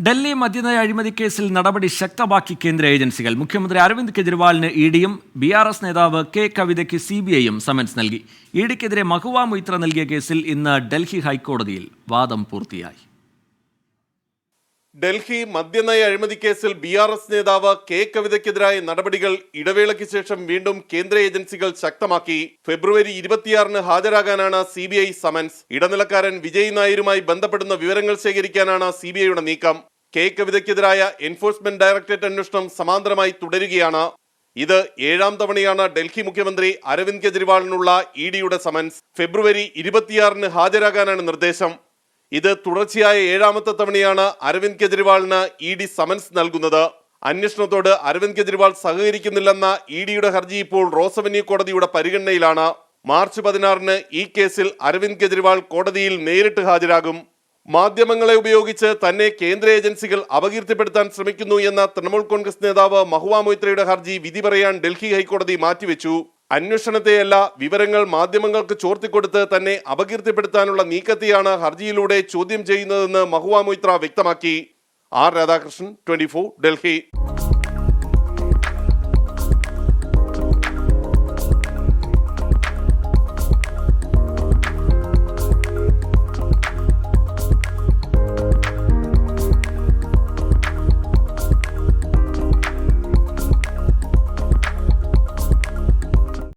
ഡൽഹി മദ്യനയ അഴിമതി കേസിൽ നടപടി ശക്തമാക്കി കേന്ദ്ര ഏജൻസികൾ. മുഖ്യമന്ത്രി അരവിന്ദ് കെജ്രിവാളിന് ഇഡിയും BRS നേതാവ് കെ കവിതയ്ക്ക് CBIയും സമൻസ് നൽകി. ഇഡിക്കെതിരെ മഹുവ മൊയ്ത്ര നൽകിയ കേസിൽ ഇന്ന് ഡൽഹി ഹൈക്കോടതിയിൽ വാദം പൂർത്തിയായി. ഡൽഹി മദ്യനയ അഴിമതി കേസിൽ BRS നേതാവ് കെ കവിതയ്ക്കെതിരായ നടപടികൾ ഇടവേളയ്ക്ക് ശേഷം വീണ്ടും കേന്ദ്ര ഏജൻസികൾ ശക്തമാക്കി. ഫെബ്രുവരി 26 ഹാജരാകാനാണ് CBI സമൻസ്. ഇടനിലക്കാരൻ വിജയ് നായരുമായി ബന്ധപ്പെടുന്ന വിവരങ്ങൾ ശേഖരിക്കാനാണ് CBIയുടെ നീക്കം. കെ കവിതയ്ക്കെതിരായ എൻഫോഴ്സ്മെന്റ് ഡയറക്ടറേറ്റ് അന്വേഷണം സമാന്തരമായി തുടരുകയാണ്. ഇത് 7ാം തവണയാണ് ഡൽഹി മുഖ്യമന്ത്രി അരവിന്ദ് കെജ്രിവാളിനുള്ള ഇഡിയുടെ സമൻസ്. ഫെബ്രുവരി 26 ഹാജരാകാനാണ് നിർദ്ദേശം. ഇത് തുടർച്ചയായ 7ാമത്തെ തവണയാണ് അരവിന്ദ് കെജ്രിവാളിന് ഇഡി സമൻസ് നൽകുന്നത്. അന്വേഷണത്തോട് അരവിന്ദ് കെജ്രിവാൾ സഹകരിക്കുന്നില്ലെന്ന ഇഡിയുടെ ഹർജി ഇപ്പോൾ റോസ് അവന്യൂ കോടതിയുടെ പരിഗണനയിലാണ്. മാർച്ച് 16 ഈ കേസിൽ അരവിന്ദ് കെജ്രിവാൾ കോടതിയിൽ നേരിട്ട് ഹാജരാകും. മാധ്യമങ്ങളെ ഉപയോഗിച്ച് തന്നെ കേന്ദ്ര ഏജൻസികൾ അപകീർത്തിപ്പെടുത്താൻ ശ്രമിക്കുന്നു എന്ന തൃണമൂൽ കോൺഗ്രസ് നേതാവ് മഹുവ മൊയ്ത്രയുടെ ഹർജി വിധി പറയാൻ ഡൽഹി ഹൈക്കോടതി മാറ്റിവെച്ചു. അന്വേഷണത്തെയല്ല, വിവരങ്ങൾ മാധ്യമങ്ങൾക്ക് ചോർത്തിക്കൊടുത്ത് തന്നെ അപകീർത്തിപ്പെടുത്താനുള്ള നീക്കത്തെയാണ് ഹർജിയിലൂടെ ചോദ്യം ചെയ്യുന്നതെന്ന് മഹുവ മൊയ്ത്ര വ്യക്തമാക്കി. ആർ രാധാകൃഷ്ണൻ, 24, ഡൽഹി.